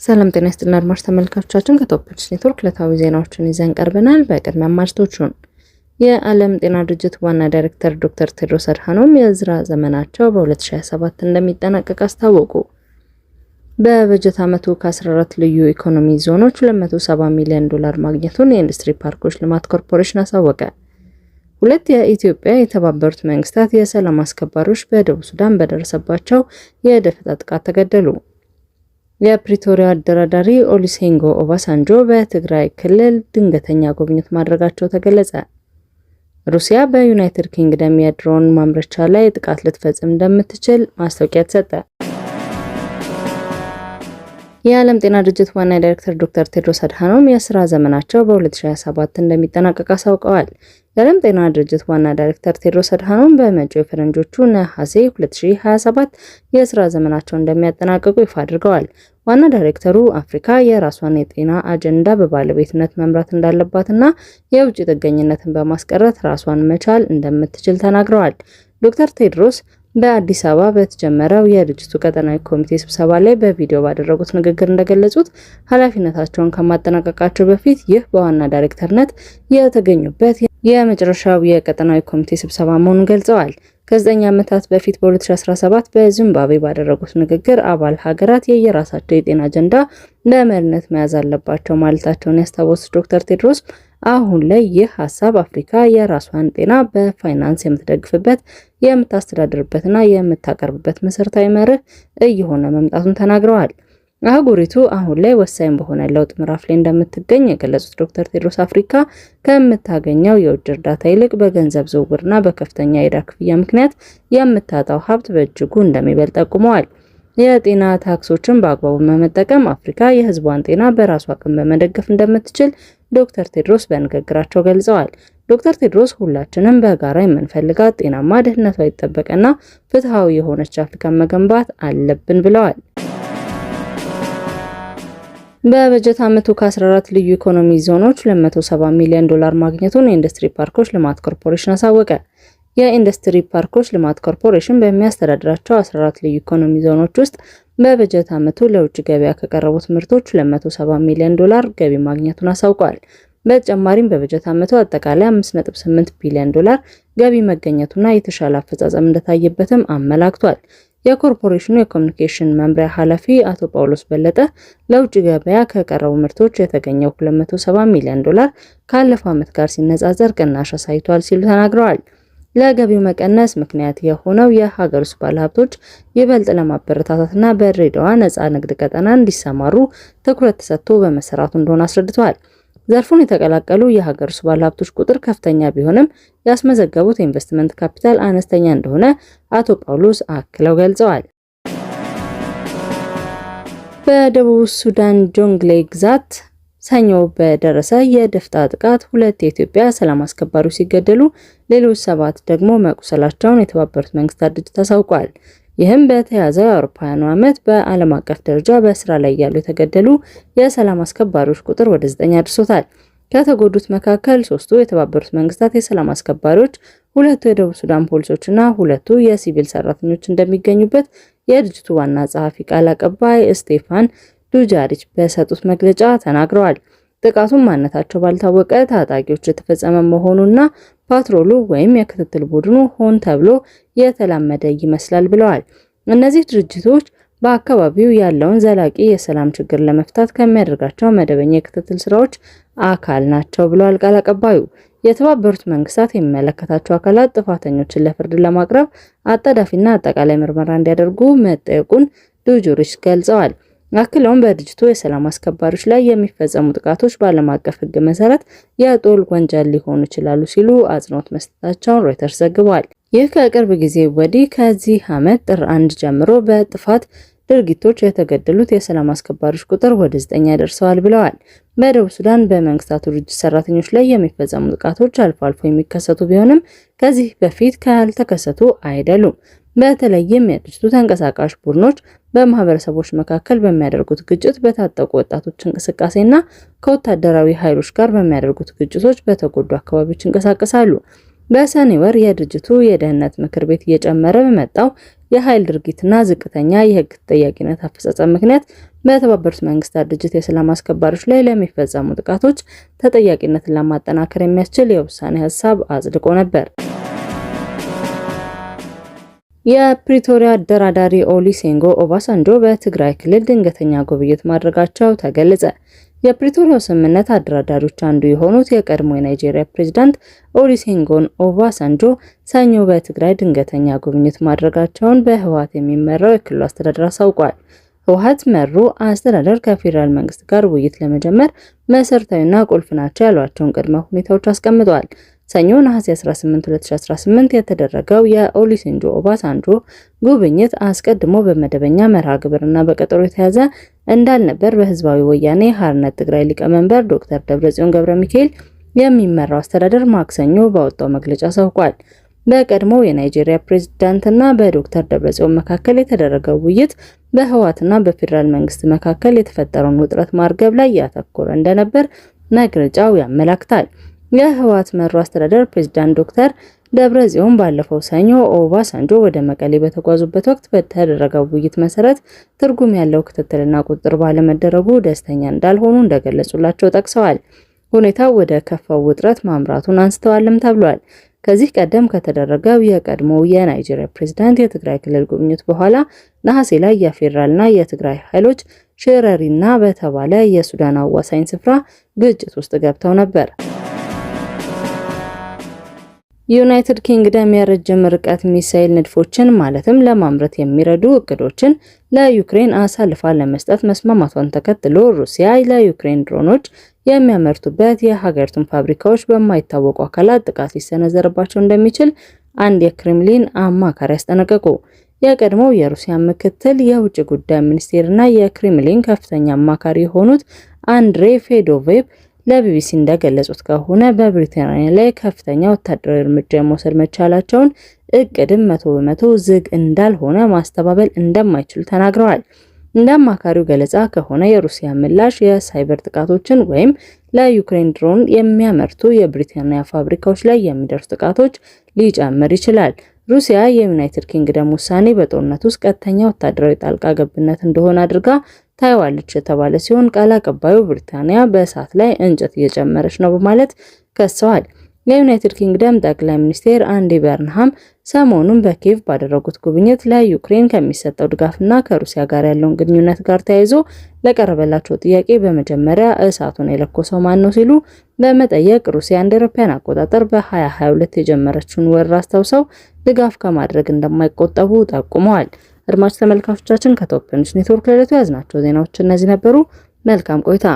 ሰላም ጤና ይስጥልን አድማጭ ተመልካቾቻችን ከቶፕስ ኔትወርክ ዕለታዊ ዜናዎችን ይዘን ቀርበናል። በቅድሚያ አርዕስቶቹን የዓለም ጤና ድርጅት ዋና ዳይሬክተር ዶክተር ቴድሮስ አድሃኖም የስራ ዘመናቸው በ2027 እንደሚጠናቀቅ አስታወቁ። በበጀት ዓመቱ ከ14 ልዩ ኢኮኖሚ ዞኖች $270 ሚሊዮን ማግኘቱን የኢንዱስትሪ ፓርኮች ልማት ኮርፖሬሽን አሳወቀ። ሁለት የኢትዮጵያ የተባበሩት መንግስታት የሰላም አስከባሪዎች በደቡብ ሱዳን በደረሰባቸው የደፈጣ ጥቃት ተገደሉ። የፕሪቶሪያ አደራዳሪ ኦሉሴጉን ኦባሳንጆ በትግራይ ክልል ድንገተኛ ጉብኝት ማድረጋቸው ተገለጸ። ሩሲያ በዩናይትድ ኪንግደም የድሮን ማምረቻ ላይ ጥቃት ልትፈጽም እንደምትችል ማስታወቂያ ተሰጠ። የዓለም ጤና ድርጅት ዋና ዳይሬክተር ዶክተር ቴድሮስ አድሃኖም የስራ ዘመናቸው በ2027 እንደሚጠናቀቅ አሳውቀዋል። የዓለም ጤና ድርጅት ዋና ዳይሬክተር ቴድሮስ አድሃኖም በመጪው የፈረንጆቹ ነሐሴ 2027 የስራ ዘመናቸውን እንደሚያጠናቅቁ ይፋ አድርገዋል። ዋና ዳይሬክተሩ አፍሪካ የራሷን የጤና አጀንዳ በባለቤትነት መምራት እንዳለባትና የውጭ ጥገኝነትን በማስቀረት ራሷን መቻል እንደምትችል ተናግረዋል። ዶክተር ቴድሮስ በአዲስ አበባ በተጀመረው የድርጅቱ ቀጠናዊ ኮሚቴ ስብሰባ ላይ በቪዲዮ ባደረጉት ንግግር እንደገለጹት ኃላፊነታቸውን ከማጠናቀቃቸው በፊት ይህ በዋና ዳይሬክተርነት የተገኙበት የመጨረሻው የቀጠናዊ ኮሚቴ ስብሰባ መሆኑን ገልጸዋል። ከ9 ዓመታት በፊት በ2017 በዚምባብዌ ባደረጉት ንግግር አባል ሀገራት የየራሳቸው የጤና አጀንዳ በመሪነት መያዝ አለባቸው ማለታቸውን ያስታወሱት ዶክተር ቴድሮስ አሁን ላይ ይህ ሀሳብ አፍሪካ የራሷን ጤና በፋይናንስ የምትደግፍበት፣ የምታስተዳድርበትና የምታቀርብበት መሰረታዊ መርህ እየሆነ መምጣቱን ተናግረዋል። አህጉሪቱ አሁን ላይ ወሳኝ በሆነ ለውጥ ምዕራፍ ላይ እንደምትገኝ የገለጹት ዶክተር ቴድሮስ አፍሪካ ከምታገኘው የውጭ እርዳታ ይልቅ በገንዘብ ዝውውርና በከፍተኛ የዕዳ ክፍያ ምክንያት የምታጣው ሀብት በእጅጉ እንደሚበልጥ ጠቁመዋል። የጤና ታክሶችን በአግባቡ በመጠቀም አፍሪካ የሕዝቧን ጤና በራሷ አቅም በመደገፍ እንደምትችል ዶክተር ቴድሮስ በንግግራቸው ገልጸዋል። ዶክተር ቴድሮስ ሁላችንም በጋራ የምንፈልጋት ጤናማ፣ ደህንነቷ የተጠበቀና ፍትሃዊ የሆነች አፍሪካን መገንባት አለብን ብለዋል። በበጀት ዓመቱ ከ14 ልዩ ኢኮኖሚ ዞኖች $270 ሚሊዮን ማግኘቱን የኢንዱስትሪ ፓርኮች ልማት ኮርፖሬሽን አሳወቀ። የኢንዱስትሪ ፓርኮች ልማት ኮርፖሬሽን በሚያስተዳድራቸው 14 ልዩ ኢኮኖሚ ዞኖች ውስጥ በበጀት ዓመቱ ለውጭ ገበያ ከቀረቡት ምርቶች $270 ሚሊዮን ገቢ ማግኘቱን አሳውቋል። በተጨማሪም በበጀት ዓመቱ አጠቃላይ $5.8 ቢሊዮን ገቢ መገኘቱና የተሻለ አፈጻጸም እንደታየበትም አመላክቷል። የኮርፖሬሽኑ የኮሚኒኬሽን መምሪያ ኃላፊ አቶ ጳውሎስ በለጠ ለውጭ ገበያ ከቀረቡ ምርቶች የተገኘው $270 ሚሊዮን ካለፈው ዓመት ጋር ሲነጻጸር ቅናሽ አሳይቷል ሲሉ ተናግረዋል። ለገቢው መቀነስ ምክንያት የሆነው የሀገር ውስጥ ባለሀብቶች ይበልጥ ለማበረታታትና በድሬዳዋ ነፃ ንግድ ቀጠና እንዲሰማሩ ትኩረት ተሰጥቶ በመሰራቱ እንደሆነ አስረድተዋል። ዘርፉን የተቀላቀሉ የሀገር ውስጥ ባለሀብቶች ቁጥር ከፍተኛ ቢሆንም ያስመዘገቡት የኢንቨስትመንት ካፒታል አነስተኛ እንደሆነ አቶ ጳውሎስ አክለው ገልጸዋል። በደቡብ ሱዳን ጆንግሌ ግዛት ሰኞ በደረሰ የደፈጣ ጥቃት 2 የኢትዮጵያ ሰላም አስከባሪዎች ሲገደሉ ሌሎች 7 ደግሞ መቁሰላቸውን የተባበሩት መንግስታት ድርጅት አሳውቋል። ይህም በተያዘው የአውሮፓውያኑ ዓመት በዓለም አቀፍ ደረጃ በስራ ላይ ያሉ የተገደሉ የሰላም አስከባሪዎች ቁጥር ወደ 9 አድርሶታል። ከተጎዱት መካከል 3ቱ የተባበሩት መንግስታት የሰላም አስከባሪዎች፣ 2ቱ የደቡብ ሱዳን ፖሊሶችና 2ቱ የሲቪል ሰራተኞች እንደሚገኙበት የድርጅቱ ዋና ጸሐፊ ቃል አቀባይ ስቴፋን ዱጃሪች በሰጡት መግለጫ ተናግረዋል። ጥቃቱን ማንነታቸው ባልታወቀ ታጣቂዎች የተፈጸመ መሆኑና ፓትሮሉ ወይም የክትትል ቡድኑ ሆን ተብሎ የተላመደ ይመስላል ብለዋል። እነዚህ ድርጅቶች በአካባቢው ያለውን ዘላቂ የሰላም ችግር ለመፍታት ከሚያደርጋቸው መደበኛ የክትትል ስራዎች አካል ናቸው ብለዋል ቃል አቀባዩ። የተባበሩት መንግስታት የሚመለከታቸው አካላት ጥፋተኞችን ለፍርድ ለማቅረብ አጣዳፊና አጠቃላይ ምርመራ እንዲያደርጉ መጠየቁን ዱጁሪች ገልጸዋል። አክለውም በድርጅቱ የሰላም አስከባሪዎች ላይ የሚፈጸሙ ጥቃቶች በዓለም አቀፍ ሕግ መሰረት የጦር ወንጀል ሊሆኑ ይችላሉ ሲሉ አጽንኦት መስጠታቸውን ሮይተርስ ዘግቧል። ይህ ከቅርብ ጊዜ ወዲህ ከዚህ ዓመት ጥር 1 ጀምሮ በጥፋት ድርጊቶች የተገደሉት የሰላም አስከባሪዎች ቁጥር ወደ 9 ያደርሰዋል ብለዋል። በደቡብ ሱዳን በመንግስታቱ ድርጅት ሰራተኞች ላይ የሚፈጸሙ ጥቃቶች አልፎ አልፎ የሚከሰቱ ቢሆንም ከዚህ በፊት ካልተከሰቱ አይደሉም። በተለይም የድርጅቱ ተንቀሳቃሽ ቡድኖች በማህበረሰቦች መካከል በሚያደርጉት ግጭት፣ በታጠቁ ወጣቶች እንቅስቃሴና ከወታደራዊ ኃይሎች ጋር በሚያደርጉት ግጭቶች በተጎዱ አካባቢዎች ይንቀሳቀሳሉ። በሰኔ ወር የድርጅቱ የደህንነት ምክር ቤት እየጨመረ በመጣው የኃይል ድርጊትና ዝቅተኛ የህግ ተጠያቂነት አፈጻጸም ምክንያት በተባበሩት መንግስታት ድርጅት የሰላም አስከባሪዎች ላይ ለሚፈጸሙ ጥቃቶች ተጠያቂነትን ለማጠናከር የሚያስችል የውሳኔ ሀሳብ አጽድቆ ነበር። የፕሪቶሪያ አደራዳሪ ኦሉሴጉን ኦባሳንጆ በትግራይ ክልል ድንገተኛ ጉብኝት ማድረጋቸው ተገለጸ። የፕሪቶሪያው ስምምነት አደራዳሪዎች አንዱ የሆኑት የቀድሞ የናይጄሪያ ፕሬዝዳንት ኦሉሴጉን ኦባሳንጆ ሰኞ በትግራይ ድንገተኛ ጉብኝት ማድረጋቸውን በህወሓት የሚመራው የክልሉ አስተዳደር አሳውቋል። ህወሓት መሩ አስተዳደር ከፌዴራል መንግስት ጋር ውይይት ለመጀመር መሰረታዊና ቁልፍ ናቸው ያሏቸውን ቅድመ ሁኔታዎች አስቀምጠዋል። ሰኞ ነሐሴ 18 2018 የተደረገው የኦሉሴጉን ኦባሳንጆ ጉብኝት አስቀድሞ በመደበኛ መርሃ ግብርና በቀጠሮ የተያዘ እንዳልነበር በህዝባዊ ወያኔ ሓርነት ትግራይ ሊቀመንበር ዶክተር ደብረጽዮን ገብረሚካኤል የሚመራው አስተዳደር ማክሰኞ ባወጣው መግለጫ አሳውቋል። በቀድሞው የናይጄሪያ ፕሬዝዳንትና በዶክተር ደብረጽዮን መካከል የተደረገው ውይይት በህወሓትና በፌዴራል መንግስት መካከል የተፈጠረውን ውጥረት ማርገብ ላይ ያተኮረ እንደነበር መግለጫው ያመለክታል። የህወሓት መሩ አስተዳደር ፕሬዝዳንት ዶክተር ደብረጽዮን ባለፈው ሰኞ ኦባሳንጆ ወደ መቀሌ በተጓዙበት ወቅት በተደረገው ውይይት መሰረት ትርጉም ያለው ክትትልና ቁጥጥር ባለመደረጉ ደስተኛ እንዳልሆኑ እንደገለጹላቸው ጠቅሰዋል። ሁኔታው ወደ ከፋው ውጥረት ማምራቱን አንስተዋልም ተብሏል። ከዚህ ቀደም ከተደረገው የቀድሞው የናይጄሪያ ፕሬዝዳንት የትግራይ ክልል ጉብኝት በኋላ ነሐሴ ላይ የፌዴራልና የትግራይ ኃይሎች ሽረሪና በተባለ የሱዳን አዋሳኝ ስፍራ ግጭት ውስጥ ገብተው ነበር። ዩናይትድ ኪንግደም የረጅም ርቀት ሚሳኤል ንድፎችን ማለትም ለማምረት የሚረዱ እቅዶችን ለዩክሬን አሳልፋ ለመስጠት መስማማቷን ተከትሎ ሩሲያ ለዩክሬን ድሮኖች የሚያመርቱበት የሀገሪቱን ፋብሪካዎች በማይታወቁ አካላት ጥቃት ሊሰነዘርባቸው እንደሚችል አንድ የክሬምሊን አማካሪ አስጠነቀቁ። የቀድሞው የሩሲያ ምክትል የውጭ ጉዳይ ሚኒስቴርና የክሬምሊን ከፍተኛ አማካሪ የሆኑት አንድሬ ፌዶቬቭ ለቢቢሲ እንደገለጹት ከሆነ በብሪታንያ ላይ ከፍተኛ ወታደራዊ እርምጃ መውሰድ መቻላቸውን እቅድም 100% ዝግ እንዳልሆነ ማስተባበል እንደማይችሉ ተናግረዋል። እንደ አማካሪው ገለጻ ከሆነ የሩሲያ ምላሽ የሳይበር ጥቃቶችን ወይም ለዩክሬን ድሮን የሚያመርቱ የብሪታንያ ፋብሪካዎች ላይ የሚደርሱ ጥቃቶች ሊጨምር ይችላል። ሩሲያ የዩናይትድ ኪንግደም ውሳኔ በጦርነት ውስጥ ቀጥተኛ ወታደራዊ ጣልቃ ገብነት እንደሆነ አድርጋ ታይዋለች የተባለ ሲሆን ቃል አቀባዩ ብሪታንያ በእሳት ላይ እንጨት እየጨመረች ነው በማለት ከሰዋል። የዩናይትድ ኪንግደም ጠቅላይ ሚኒስትር አንዲ በርንሃም ሰሞኑን በኪየቭ ባደረጉት ጉብኝት ለዩክሬን ከሚሰጠው ድጋፍና ከሩሲያ ጋር ያለውን ግንኙነት ጋር ተያይዞ ለቀረበላቸው ጥያቄ በመጀመሪያ እሳቱን የለኮሰው ማን ነው ሲሉ በመጠየቅ ሩሲያ እንደ አውሮፓውያን አቆጣጠር በ2022 የጀመረችውን ወረራ አስታውሰው ድጋፍ ከማድረግ እንደማይቆጠቡ ጠቁመዋል። አድማጭ ተመልካቾቻችን ከቶፕ ኒውስ ኔትወርክ ለዕለቱ ያዝናቸው ዜናዎች እነዚህ ነበሩ። መልካም ቆይታ።